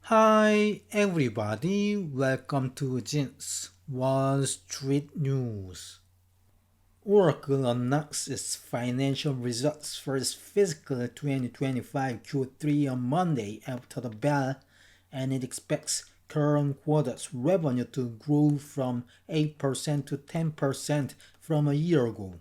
Hi everybody, welcome to Jin's Wall Street News. Oracle announced its financial results for its fiscal 2025 Q3 on Monday after the bell, and it expects current quarter's revenue to grow from 8% to 10% from a year ago.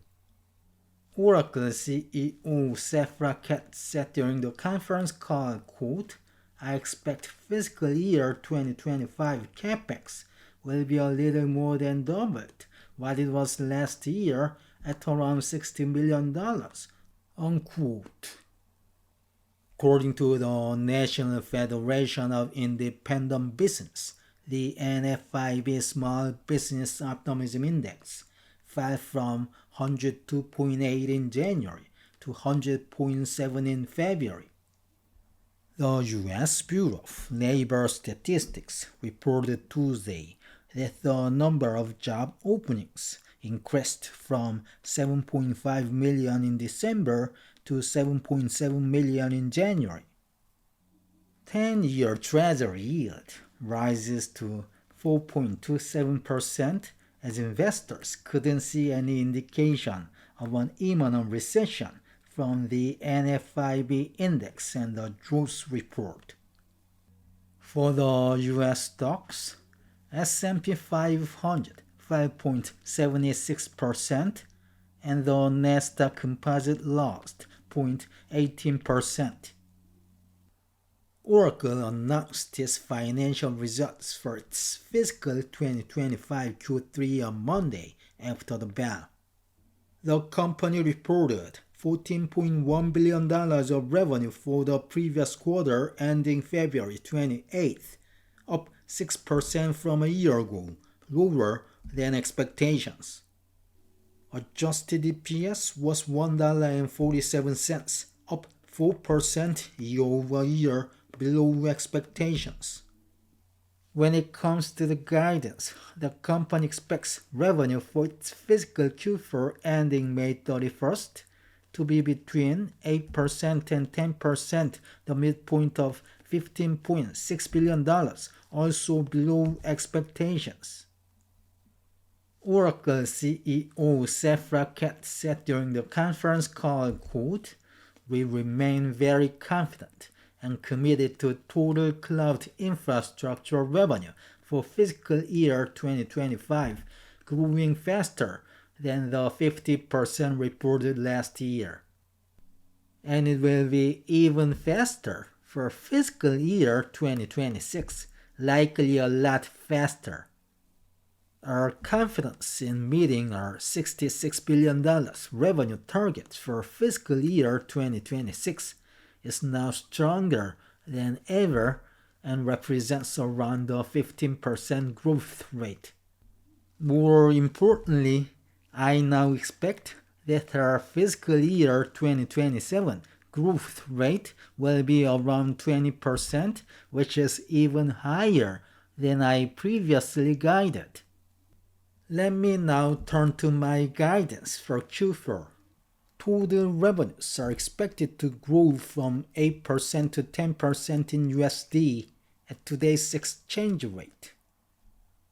Oracle CEO Safra Catz said during the conference call, quote, I expect fiscal year 2025 CapEx will be a little more than doubled what it was last year at around $60 million, unquote. According to the National Federation of Independent Business, the NFIB Small Business Optimism Index fell from 102.8 in January to 100.7 in February. The U.S. Bureau of Labor Statistics reported Tuesday that the number of job openings increased from 7.5 million in December to 7.7 million in January. 10-year Treasury yield rises to 4.27% as investors couldn't see any indication of an imminent recession from the NFIB index and the jobs report. For the US stocks, S&P 500 5.76% and the Nasdaq Composite lost 0.18%. Oracle announced its financial results for its fiscal 2025 Q3 on Monday after the bell. The company reported $14.1 billion of revenue for the previous quarter ending February 28th, up 6% from a year ago, lower than expectations. Adjusted EPS was $1.47, up 4% year-over-year, below expectations. When it comes to the guidance, the company expects revenue for its fiscal Q4 ending May 31st to be between 8% and 10%, the midpoint of $15.6 billion, also below expectations. Oracle CEO Safra Catz said during the conference call, quote, we remain very confident and committed to total cloud infrastructure revenue for fiscal year 2025, growing faster than the 50% reported last year. And it will be even faster for fiscal year 2026, likely a lot faster. Our confidence in meeting our $66 billion revenue target for fiscal year 2026 is now stronger than ever and represents around a 15% growth rate. More importantly, I now expect that our fiscal year 2027 growth rate will be around 20%, which is even higher than I previously guided. Let me now turn to my guidance for Q4. Total revenues are expected to grow from 8% to 10% in USD at today's exchange rate.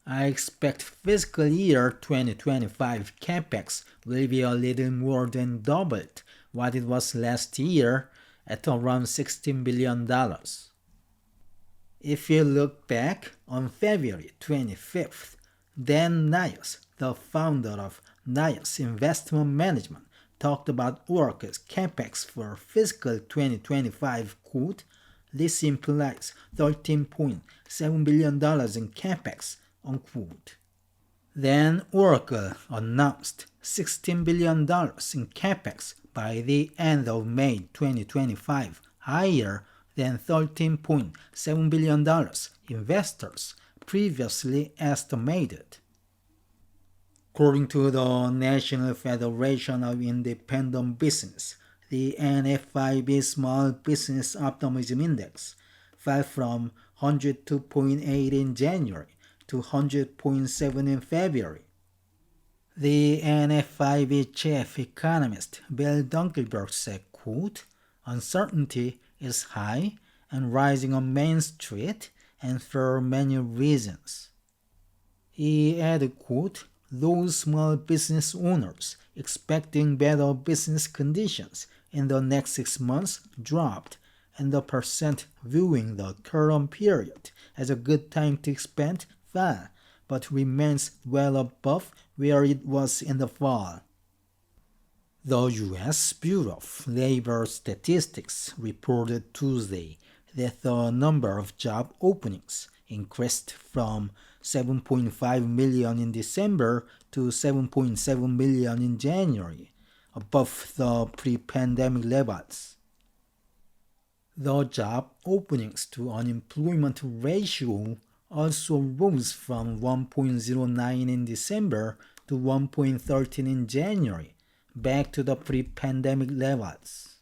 I expect fiscal year 2025 CapEx will be a little more than doubled what it was last year at around $16 billion. If you look back on February 25th, Dan Nias, the founder of Nias Investment Management, talked about Oracle's CapEx for fiscal 2025, quote, this implies $13.7 billion in CapEx, unquote. Then Oracle announced $16 billion in CapEx by the end of May 2025, higher than $13.7 billion investors previously estimated. According to the National Federation of Independent Business, the NFIB Small Business Optimism Index fell from 102.8 in January to 100.7 in February. The NFIB chief economist Bill Dunkelberg said, quote, uncertainty is high and rising on Main Street and for many reasons. He added, quote, those small business owners expecting better business conditions in the next 6 months dropped, and the percent viewing the current period as a good time to expand fell, but remains well above where it was in the fall. The U.S. Bureau of Labor Statistics reported Tuesday that the number of job openings increased from 7.5 million in December to 7.7 million in January, above the pre-pandemic levels. The job openings to unemployment ratio also rose from 1.09 in December to 1.13 in January, back to the pre-pandemic levels.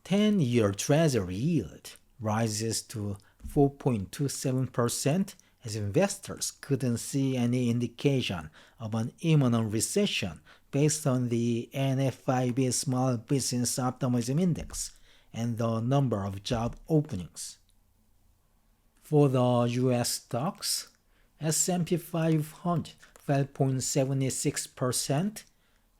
10-year Treasury yield rises to 4.27% as investors couldn't see any indication of an imminent recession based on the NFIB Small Business Optimism Index and the number of job openings. For the U.S. stocks, S&P 500 fell 0.76%,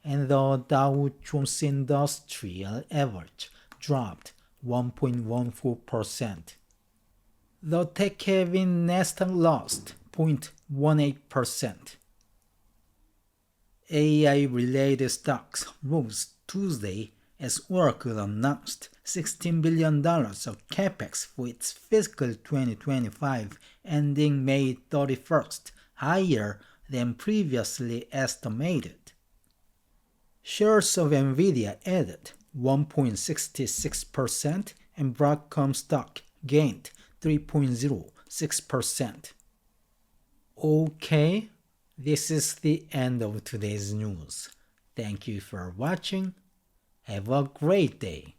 and the Dow Jones Industrial Average dropped 1.14%. The tech-heavy Nasdaq lost 0.18%. AI-related stocks rose Tuesday as Oracle announced $16 billion of CapEx for its fiscal 2025 ending May 31st, higher than previously estimated. Shares of Nvidia added 1.66% and Broadcom stock gained 3.06%. Okay, this is the end of today's news. Thank you for watching. Have a great day.